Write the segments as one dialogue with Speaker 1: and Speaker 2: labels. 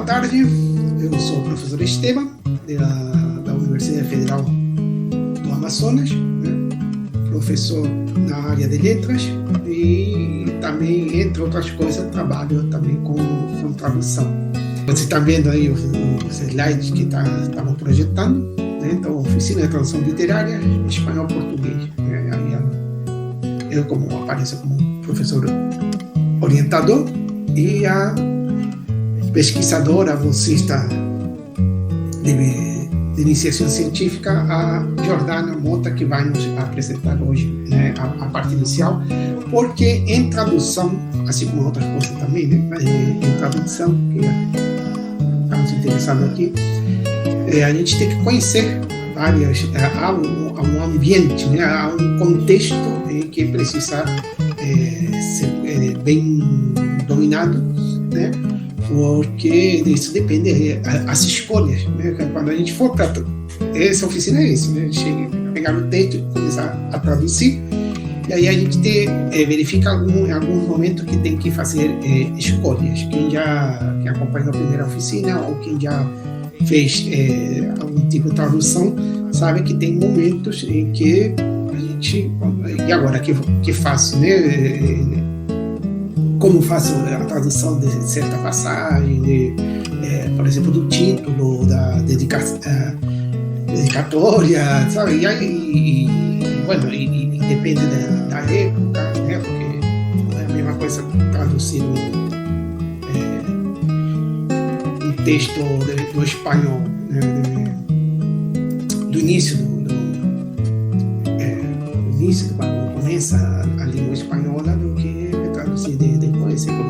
Speaker 1: tarde, eu sou o professor Esteban, da Universidade Federal do Amazonas, né? Professor na área de letras e também, entre outras coisas, trabalho também com tradução. Você está vendo aí os slides que estamos projetando, né? Então, oficina de tradução literária, espanhol-português. Eu apareço como professor orientador e a pesquisadora, bolsista de iniciação científica, a Jordana Mota, que vai nos apresentar hoje, né, a parte inicial, porque em tradução, assim como outras coisas também, né, em tradução, que estamos interessados aqui, a gente tem que conhecer há um ambiente, né, há um contexto que precisa ser bem dominado, né, porque isso depende das escolhas, né? Quando a gente for para essa oficina é isso, né? A gente pegar o texto e começar a traduzir, e aí a gente verifica em alguns momentos que tem que fazer escolhas. Quem acompanhou a primeira oficina ou quem já fez algum tipo de tradução sabe que tem momentos em que a gente, e agora que faço, né? Como faço a tradução de certa passagem, por exemplo, do título, da dedicatória, sabe? E depende da época, né? Porque não é a mesma coisa traduzir um texto do espanhol, né? Do início, quando começa a língua espanhola, do que traduzir depois, século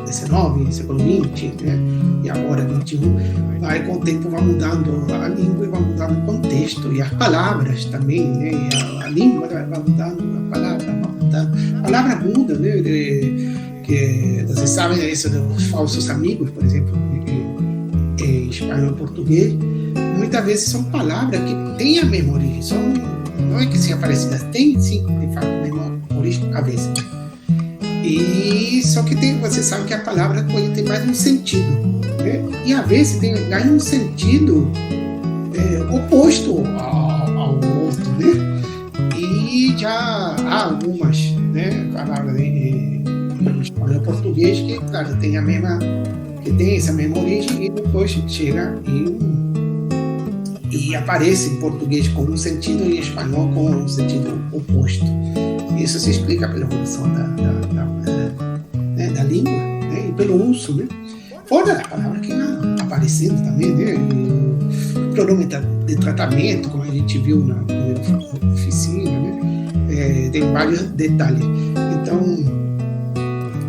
Speaker 1: XIX, século XX, né? E agora XXI. Aí com o tempo vai mudando a língua e vai mudando o contexto, e as palavras também, né? E a língua vai mudando, a palavra vai mudando. A palavra muda, né? Que vocês sabem isso dos falsos amigos, por exemplo, em espanhol e português. Muitas vezes são palavras que têm a mesma origem, não é que sejam parecidas, tem sim, de fato, a mesma origem, a vezes. E só que você sabe que a palavra pode ter mais um sentido, né? E às vezes ganha um sentido oposto ao outro, né? E já há algumas, né, palavras em espanhol e português que, claro, tem essa mesma origem e depois chega e aparece em português com um sentido e em espanhol com um sentido oposto. Isso se explica pela evolução da língua, né, e pelo uso, né? Fora da palavra que vai aparecendo também, né? O pronome de tratamento, como a gente viu na primeira oficina, né? Tem vários detalhes. Então,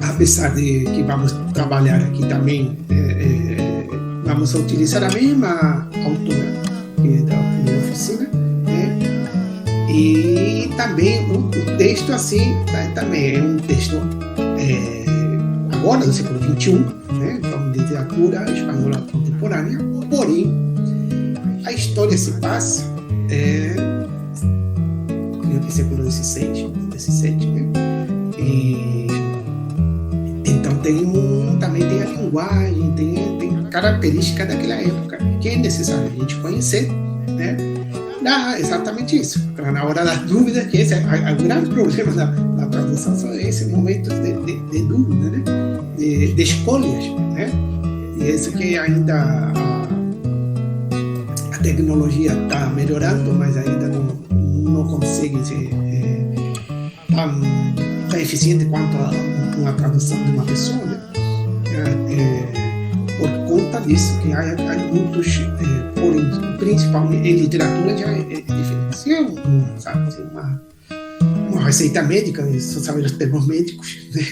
Speaker 1: apesar de que vamos trabalhar aqui também, vamos utilizar a mesma autora da primeira oficina, né? E também o texto assim também é um texto agora do século XXI, né? Então, literatura espanhola contemporânea, porém a história se passa no século XVI, né? E então também tem a linguagem, tem característica daquela época que é necessário a gente conhecer, né? Exatamente isso, para na hora das dúvidas, que esse é o grande problema da tradução, são esses momentos de dúvida, né? De escolhas, né? E isso que ainda a tecnologia está melhorando, mas ainda não consegue ser tão eficiente quanto uma tradução de uma pessoa, né? Por conta disso, que há muitos, porém, principalmente em literatura, já é diferente. Se é uma receita médica, só saber os termos médicos, né?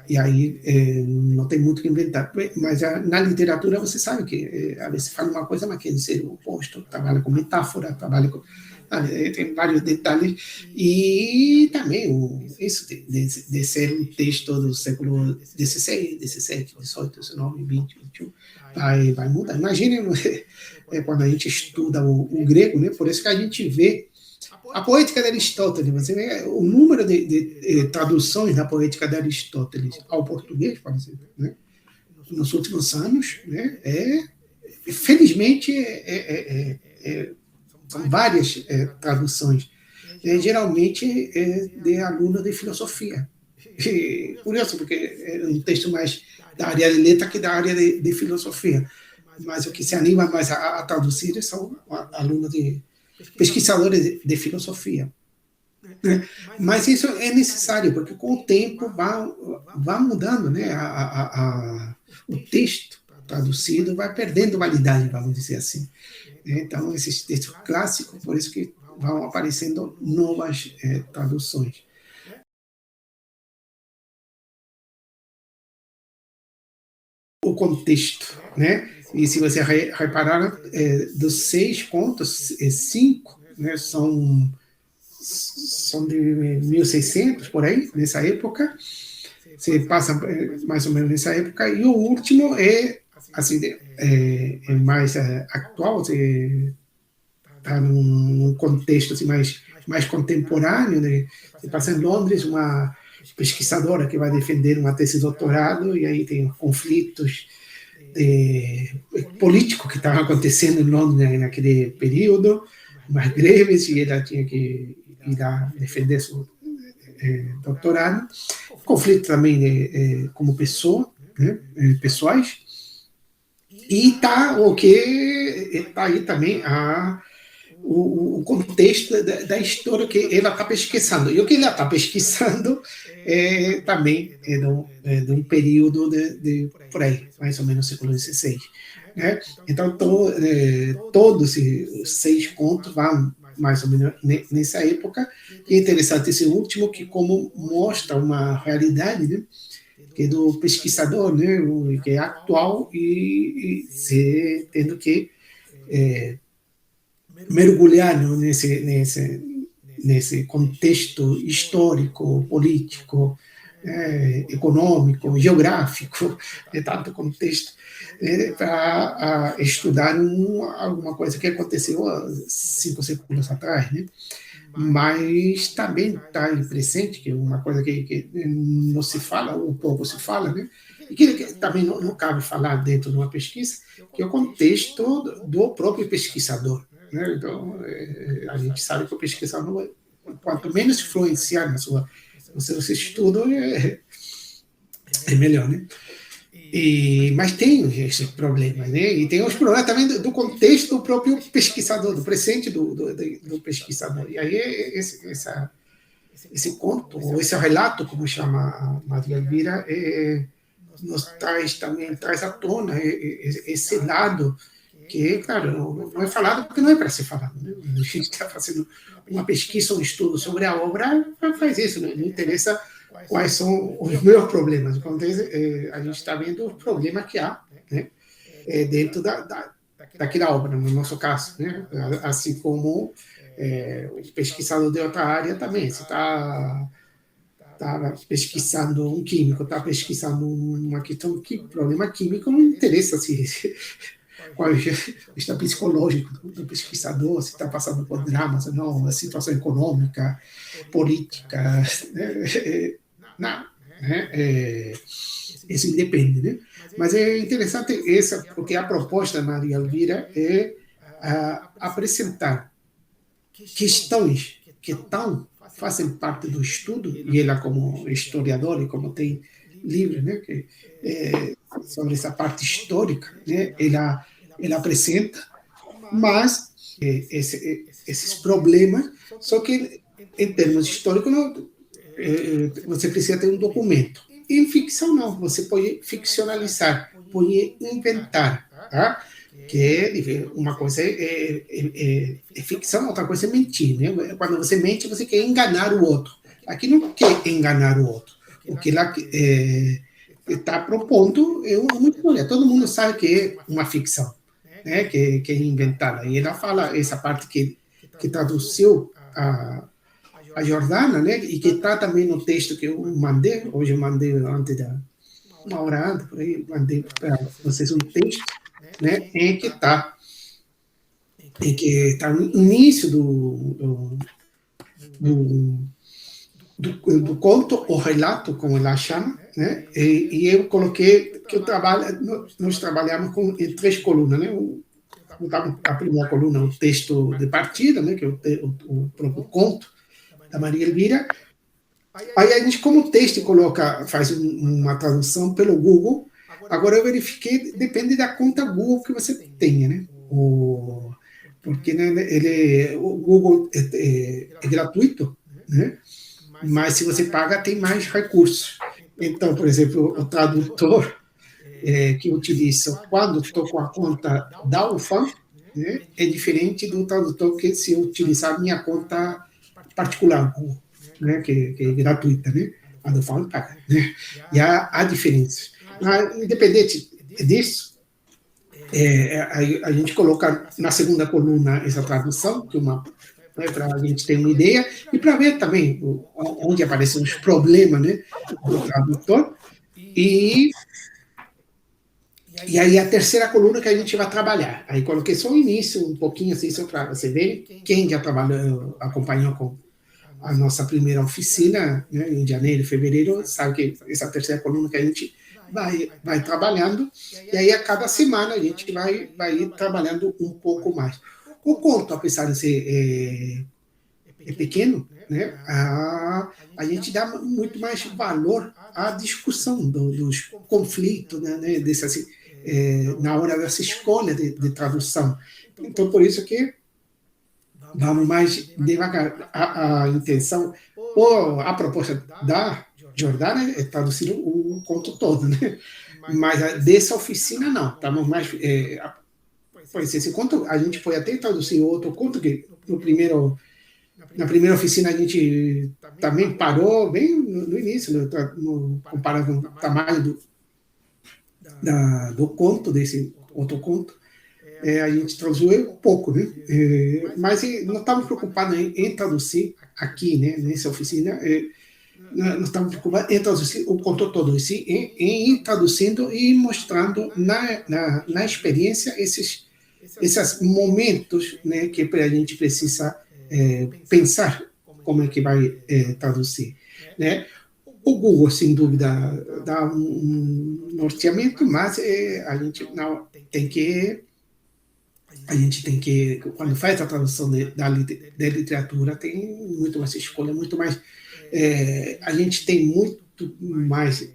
Speaker 1: E aí não tem muito o que inventar. Mas na literatura você sabe que às vezes fala uma coisa, mas quer dizer o oposto. Trabalha com metáfora, tem vários detalhes. E também isso de ser um texto do século XVI, XVII, XVIII, XIX, XX, XXI, vai mudar. Imagine quando a gente estuda o grego, né? Por isso que a gente vê a poética de Aristóteles, você vê o número de traduções da poética de Aristóteles ao português, por exemplo, né? Nos últimos anos, né? Felizmente, são várias traduções, geralmente de alunos de filosofia. Curioso, porque é um texto mais da área de letra que da área de filosofia, mas o que se anima mais a traduzir são alunos pesquisadores de filosofia. Né? Mas isso é necessário, porque com o tempo vai mudando, né? O texto traduzido vai perdendo validade, vamos dizer assim. Então, esses textos clássicos, por isso que vão aparecendo novas traduções. O contexto, né? E se você reparar, dos 6 contos, 5, né, são de 1600, por aí, nessa época. Você passa mais ou menos nessa época. E o último assim, é mais atual, está num contexto assim, mais contemporâneo. Né? Você passa em Londres, uma pesquisadora que vai defender uma tese de doutorado, e aí tem conflitos políticos que estavam acontecendo em Londres naquele período, umas greves, e ela tinha que ir lá defender seu doutorado. Conflito também como pessoa, né, pessoais. E está o que está aí também o contexto da história que ela está pesquisando. E o que ela está pesquisando também de um período por aí, mais ou menos século XVI. Né? Então, todos os 6 contos vão mais ou menos nessa época. E é interessante esse último, que como mostra uma realidade, né? Que é do pesquisador, né? Que é atual e tendo que mergulhar, né? nesse contexto histórico, político, econômico, geográfico, de tanto contexto, para estudar alguma coisa que aconteceu há 5 séculos atrás, né? Mas também está aí presente, que é uma coisa que não se fala, ou pouco se fala, né? E que também não cabe falar dentro de uma pesquisa, que é o contexto do próprio pesquisador. Né? Então, a gente sabe que o pesquisador, quanto menos influenciar nos seus estudos, é melhor, né? Mas tem esses problemas, né? E tem os problemas também do contexto do próprio pesquisador, do presente do pesquisador. E aí esse conto, ou esse relato, como chama a Maria Elvira, nos traz à tona esse lado que, claro, não é falado porque não é para ser falado. Né? A gente está fazendo uma pesquisa, um estudo sobre a obra, faz isso, né? Não interessa quais são os meus problemas. A gente está vendo os problemas que há, né? Dentro daquela obra, no nosso caso. Né? Assim como o pesquisador de outra área também. Você está pesquisando um químico, está pesquisando uma questão que problema químico, não interessa qual é o estado psicológico do pesquisador, se está passando por dramas ou não, a situação econômica, política, não, né? Isso independe, né? Mas é interessante porque a proposta da Maria Elvira é apresentar questões que fazem parte do estudo, e ela como historiadora e como tem livros, né, sobre essa parte histórica, né, ela apresenta, mas esses problemas, só que em termos históricos você precisa ter um documento. Em ficção não, você pode ficcionalizar, pode inventar, tá? Que uma coisa é ficção, outra coisa é mentir, né? Quando você mente, você quer enganar o outro. Aqui não quer enganar o outro. O que ela está propondo é uma história. Todo mundo sabe que é uma ficção, né? Que é inventada. E ela fala essa parte que traduziu a Jordana, né? E que está também no texto que eu mandei. Hoje eu mandei uma hora antes, por aí, mandei para vocês um texto, né, em que está no início do, do conto, o relato, como ela chama, né? E eu coloquei que nós trabalhamos em 3 colunas, né? A primeira coluna, o texto de partida, né? Que é o próprio conto da Maria Elvira. Aí a gente, como o texto faz uma tradução pelo Google. Agora eu verifiquei, depende da conta Google que você tenha, né? Porque né, o Google é gratuito, né? Mas se você paga, tem mais recursos. Então, por exemplo, o tradutor que eu utilizo quando estou com a conta da UFAM, né, é diferente do tradutor que se eu utilizar minha conta particular, né, que é gratuita, né? A do UFAM paga, né? E há diferenças. Mas, independente disso, a gente coloca na segunda coluna essa tradução, que para a gente ter uma ideia, e para ver também onde aparecem os problemas, né, do tradutor. E aí a terceira coluna que a gente vai trabalhar. Aí coloquei só o início, um pouquinho assim, só para você ver. Quem já trabalhou, acompanhou com a nossa primeira oficina, né, em janeiro e fevereiro, sabe que essa terceira coluna que a gente vai trabalhando, e aí a cada semana a gente vai ir trabalhando um pouco mais. O conto, apesar de ser pequeno, né, a gente dá muito mais valor à discussão dos conflitos, né, desse, assim, na hora dessa escolha de tradução. Então, por isso que vamos mais devagar. A intenção, ou a proposta da Jordana é traduzir o conto todo, né? Mas dessa oficina, não. Estamos mais... pois esse conto, a gente pode até traduzir outro conto, que na primeira oficina a gente também parou bem no início, comparado com o tamanho do conto, desse outro conto. A gente traduziu pouco, né? Mas não estamos preocupados em traduzir aqui, né, nessa oficina. Nós estamos preocupados em traduzir o conto todo, em ir traduzindo e mostrando na experiência esses momentos, né, que a gente precisa pensar como é que vai traduzir, né? O Google, sem dúvida, dá um norteamento, mas a gente não tem que... quando faz a tradução da literatura, tem muito mais escolha, muito mais... a gente tem muito mais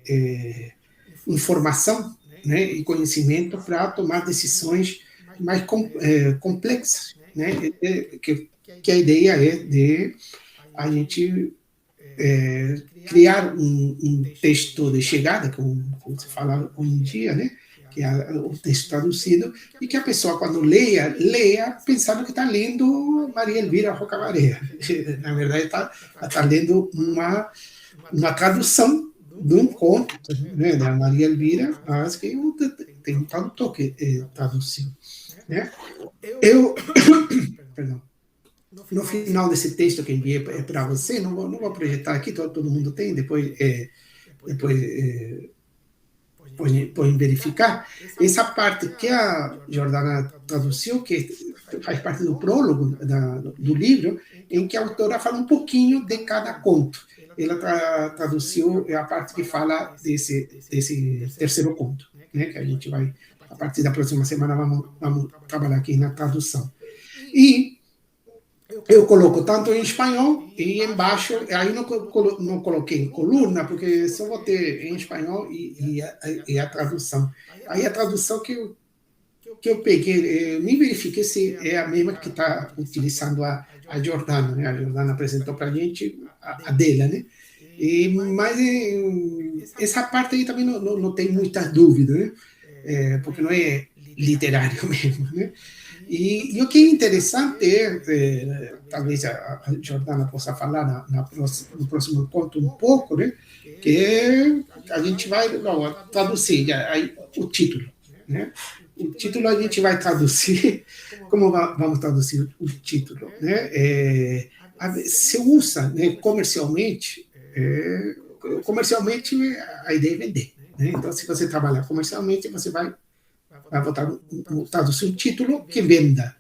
Speaker 1: informação, né, e conhecimento para tomar decisões mais complexas, né? Que a ideia é de a gente criar um texto de chegada, como se fala hoje em dia, né? Que é o texto traduzido, e que a pessoa, quando leia pensando que está lendo Maria Elvira Rocabaré. Na verdade, está lendo uma tradução de um conto, né, da Maria Elvira, mas que tem um tradutor que traduziu, né? Perdão. No final desse texto que enviei para você, não vou projetar aqui, todo mundo tem, depois podem verificar, essa parte que a Jordana traduziu, que faz parte do prólogo do livro, em que a autora fala um pouquinho de cada conto. Ela traduziu a parte que fala desse terceiro conto, né, que a gente vai, a partir da próxima semana, vamos trabalhar aqui na tradução. E eu coloco tanto em espanhol e embaixo, aí não coloquei em coluna, porque só vou ter em espanhol e a tradução. Aí a tradução que eu peguei, eu nem verifiquei se é a mesma que está utilizando a Jordana, né? A Jordana apresentou para a gente a dela, né? Mas essa parte aí também não tem muita dúvida, né? Porque não é literário mesmo, né? E o que é interessante talvez a Jordana possa falar no próximo conto um pouco, né? Que a gente vai traduzir aí, o título, né? O título a gente vai traduzir, como vamos traduzir o título, né? Se usa, né, comercialmente, a ideia é vender, né? Então, se você trabalhar comercialmente, você vai traduzir um título que venda,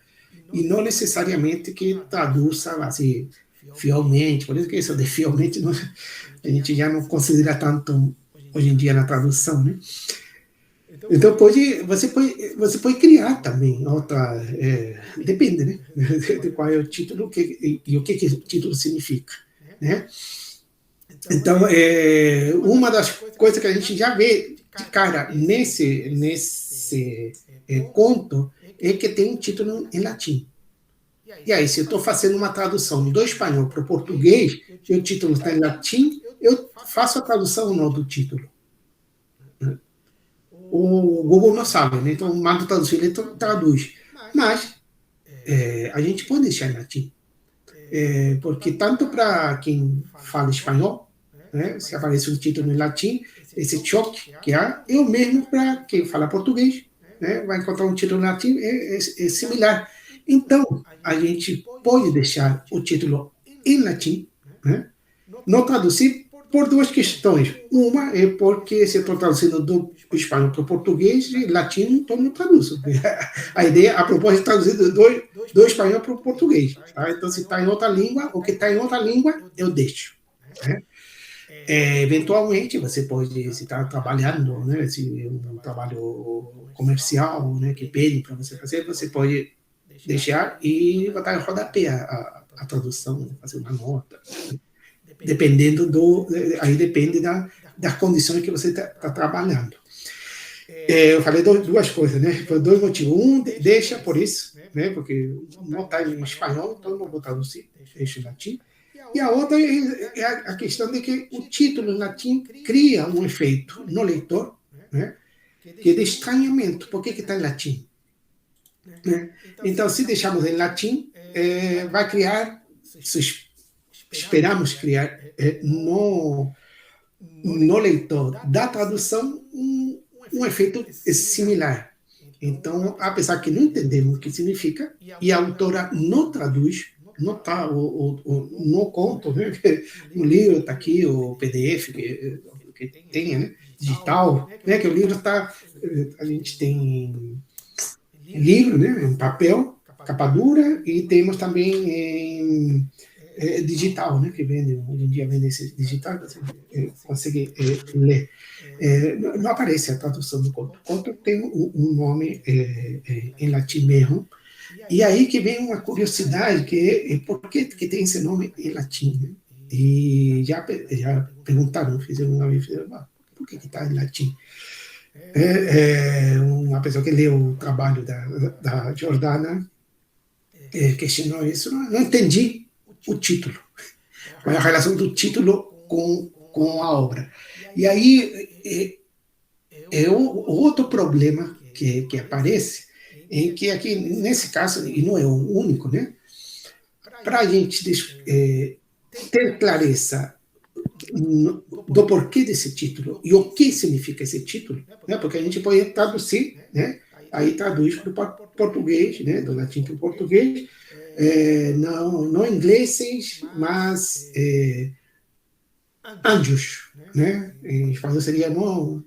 Speaker 1: e não necessariamente que traduza assim, fielmente, por isso que isso de fielmente não, a gente já não considera tanto hoje em dia na tradução, né? Então você pode criar também outra, depende, né, de qual é o título e o que o título significa, né? Então, uma das coisas que a gente já vê de cara nesse conto é que tem um título em latim. E aí, se eu estou fazendo uma tradução do espanhol para o português e o título está em latim, eu faço a tradução ou não do título. O Google não sabe, né? Então manda traduzir, ele traduz. Mas a gente pode deixar em latim. Porque tanto para quem fala espanhol, né, se aparece um título em latim, esse choque que há, eu mesmo para quem fala português, né, vai encontrar um título em latim, é similar. Então, a gente pode deixar o título em latim, né, não traduzir por duas questões. Uma é porque se eu estou traduzindo do espanhol para o português, e latim então não traduzo. A ideia, a proposta é traduzir do espanhol para o português. Tá? Então, se está em outra língua, o que está em outra língua, eu deixo. Né? Eventualmente, você pode, se está trabalhando, né, se é um trabalho comercial, né, que pede para você fazer, você pode deixar e botar em rodapé a tradução, fazer uma nota. Dependendo aí depende das condições que você está trabalhando. Eu falei duas coisas, né? Por dois motivos. Um, deixa por isso, né? Porque não está em espanhol, então não vou traduzir, deixa em latim. E a outra é a questão de que o título em latim cria um efeito no leitor, né? Que é de estranhamento. Por que está em latim? Né? Então, se deixarmos em latim, vai criar, esperamos criar no leitor da tradução um efeito similar. Então, apesar que não entendemos o que significa, e a autora não traduz, não está no conto, né? No livro está aqui o PDF que tem, né? Digital, né? Que o livro está, a gente tem livro, né? Em papel, capa dura, e temos também em digital, né, que vende, hoje em dia vende esse digital, você consegue ler. Não aparece a tradução do conto. O conto tem um nome em latim mesmo, e aí que vem uma curiosidade, que é por que tem esse nome em latim, né? E já perguntaram, fizeram uma vez, por que está em latim? Uma pessoa que leu o trabalho da Jordana questionou isso, não entendi o título, qual é a relação do título com a obra. E aí o outro problema que aparece é que aqui, nesse caso, e não é o único, né, para a gente ter clareza do porquê desse título e o que significa esse título, né, porque a gente pode traduzir, né, aí traduz para o português, né, do latim para o português, não ingleses, mas anjos, né? Em espanhol seria não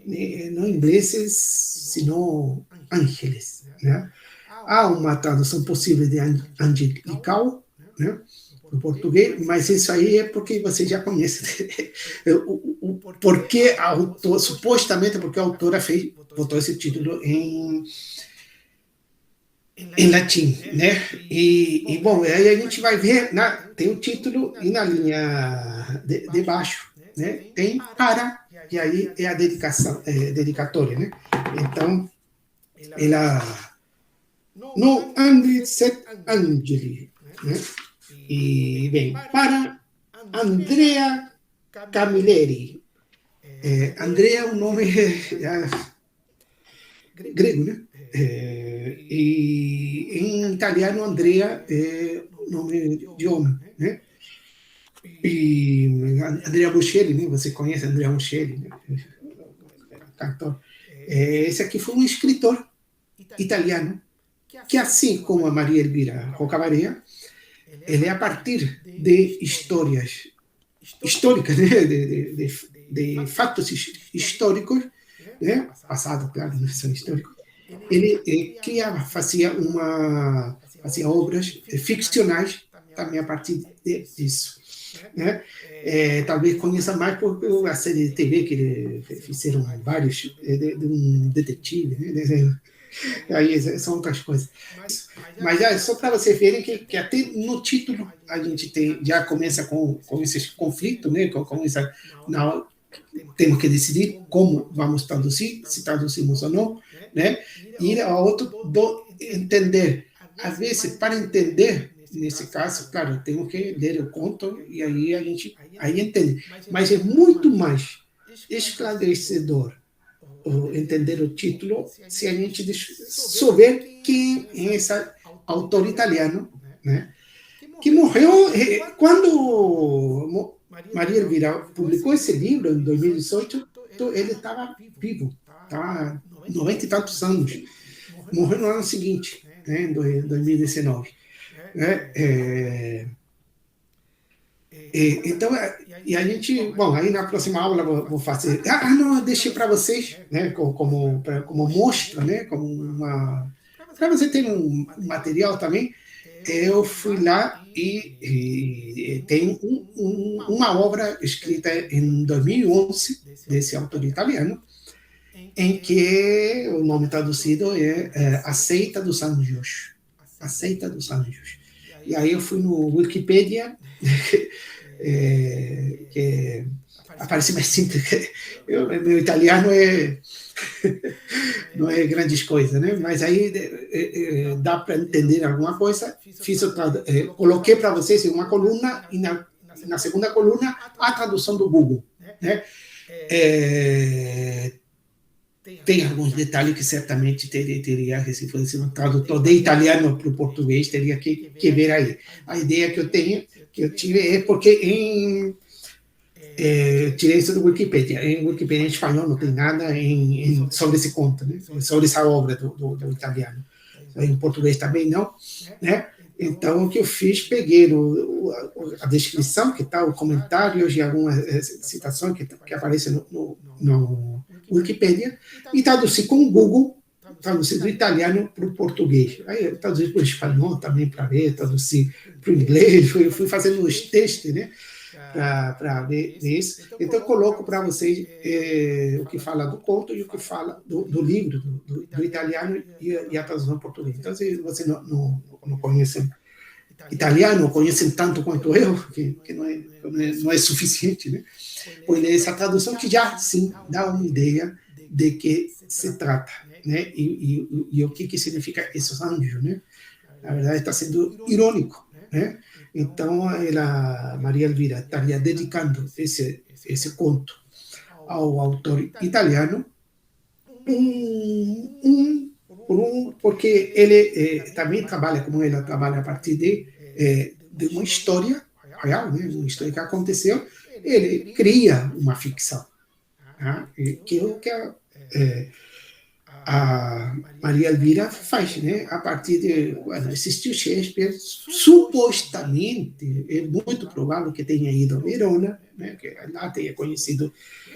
Speaker 1: ingleses, sino ángeles, né? Há uma tradução possível de angelical, né? No português, mas isso aí é porque você já conhece o porquê a autora, supostamente porque a autora botou esse título em latim, né? E bom, aí a gente vai ver, tem o título e na linha de baixo, né? Tem para, e aí é a dedicatória, né? Então, ela no Angli set Angeli, né? E bem, para Andrea Camilleri. Andrea é um nome grego, né? E em italiano, Andrea é nome de homem, né? E Andrea Bocelli, né? Você conhece Andrea Bocelli, né? Cantor. Esse aqui foi um escritor italiano que, assim como a Maria Elvira Rocabaria, ele é a partir de histórias históricas, né? de fatos históricos, né? Passado, claro, não são históricos. Ele fazia obras ficcionais também a partir disso. Né? Talvez conheça mais por a série de TV que eles fizeram vários de um detetive, né? Aí são outras coisas. Mas é só para vocês verem que até no título a gente já começa com esse conflito, né? Com essa, não, temos que decidir como vamos traduzir, se traduzimos ou não, né? E a outro entender. Às vezes, para entender, nesse caso, claro, temos que ler o conto e aí a gente entende. Mas é muito mais esclarecedor entender o título se a gente souber quem é esse autor italiano, né? Que morreu quando Maria Elvira publicou esse livro em 2018, ele estava vivo, estava 90 e tantos anos. Morreu no ano seguinte, né, em 2019. Né? Então, e a gente, bom, aí na próxima aula vou fazer, não, deixei para vocês, né, como mostra, né, como para você ter um material também. Eu fui lá e tem uma obra escrita em 2011 desse autor italiano, em que o nome traduzido é A Seita dos Anjos. A Seita dos Anjos. E aí eu fui no Wikipedia, que aparece mais simples. Meu italiano não é grandes coisas, né? Mas aí dá para entender alguma coisa. Coloquei para vocês em uma coluna e na segunda coluna a tradução do Google, né? Tem alguns detalhes que certamente teria que, se fosse um tradutor de italiano para o português, teria que ver aí. A ideia que eu tive é porque tirei isso do Wikipedia. Em Wikipedia em espanhol não tem nada sobre esse conto, né? Sobre essa obra do italiano. Em português também não, né? Então, o que eu fiz, peguei a descrição, que está, os comentários e algumas citações que aparecem no Wikipedia, e traduzi com o Google, traduzi do italiano para o português. Aí eu traduzi para o espanhol também para ver, traduzi para o inglês, fui fazendo os textos, né? Para ver isso. Então, eu coloco para vocês o que fala do conto e o que fala do livro, do italiano e a tradução em português. Então, se você não conhecem italiano, não conhecem tanto quanto eu, que não é suficiente, né? Pois essa tradução que já, sim, dá uma ideia de que se trata, né? E o que significa esses anjos, né? Na verdade, está sendo irônico, né? Então, Maria Elvira estaria dedicando esse conto ao autor italiano, porque ele também trabalha, como ela trabalha a partir de uma história real, né? Uma história que aconteceu, ele cria uma ficção, tá? Que é o que a Maria Elvira faz, né? A partir de quando existiu Shakespeare, supostamente, é muito provável que tenha ido a Verona, né? Que lá tenha conhecido,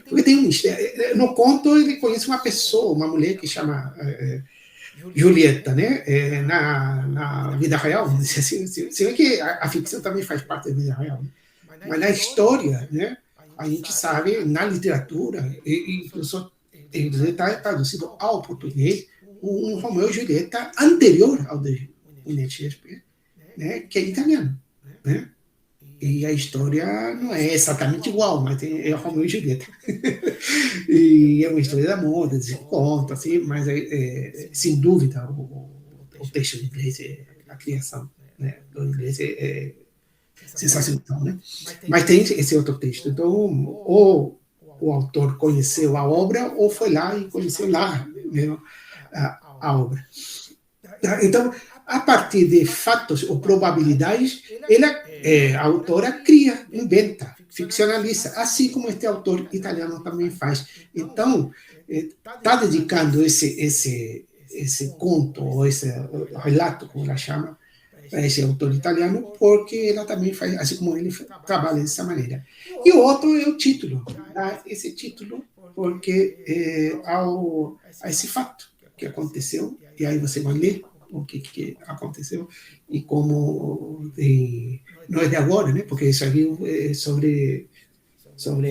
Speaker 1: porque tem no conto ele conhece uma pessoa, uma mulher que chama Julieta, né? Na vida real, assim, se vê que a ficção também faz parte da vida real, né? Mas na história, né? A gente sabe, na literatura, incluso está traduzido ao português um Romeu e Julieta anterior ao de William Shakespeare, né, que é italiano, né? E a história não é exatamente igual, mas é Romeu e Julieta. E é uma história de amor, de desencontro, assim, mas sem dúvida o texto em inglês, a criação, né, do inglês é sensacional, né? Mas tem esse outro texto. Então, ou o autor conheceu a obra ou foi lá e conheceu lá mesmo a obra. Então, a partir de fatos ou probabilidades, a autora cria, inventa, ficcionaliza, assim como este autor italiano também faz. Então, está dedicando esse conto, ou esse relato, como ela chama, para esse autor italiano, porque ela também faz, assim como ele trabalha dessa maneira. E o outro é o título, tá? Esse título, porque a esse fato que aconteceu, e aí você vai ler o que aconteceu e como não é de agora, né? Porque isso aqui é sobre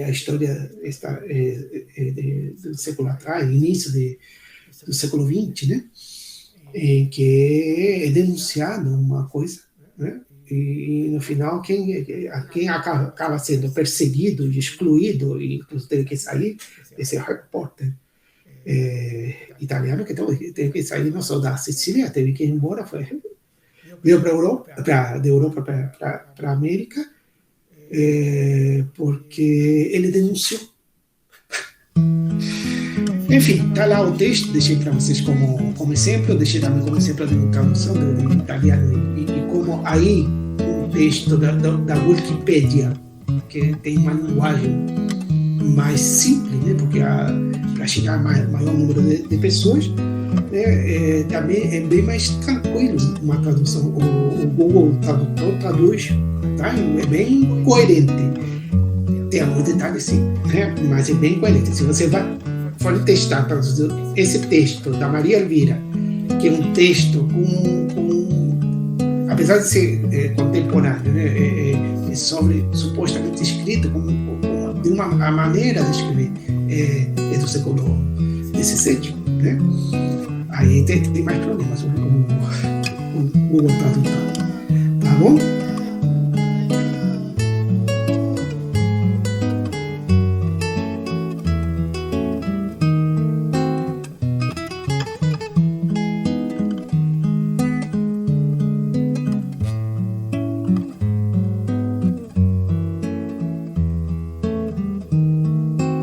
Speaker 1: a história do século atrás, início do século XX, né? Em que é denunciado uma coisa, né? E no final, quem acaba sendo perseguido, excluído, e inclusive teve que sair, esse repórter italiano que teve que sair não só da Sicília, teve que ir embora, veio para a Europa, da Europa para a América, porque ele denunciou. Enfim, está lá o texto, deixei para vocês como exemplo, deixei também como exemplo de tradução do italiano e como aí um texto da Wikipedia, que tem uma linguagem mais simples, né, porque para chegar a maior número de pessoas, né, também é bem mais tranquilo uma tradução. O Google Tradutor traduz, tá? É bem coerente. Tem alguns detalhes, sim, né, mas é bem coerente. Se você for testar traduzir esse texto da Maria Elvira, que é um texto apesar de ser contemporâneo, né, supostamente escrito de uma maneira de escrever do século XVII, né? Aí tem mais problemas o Google Tradutor, tá bom?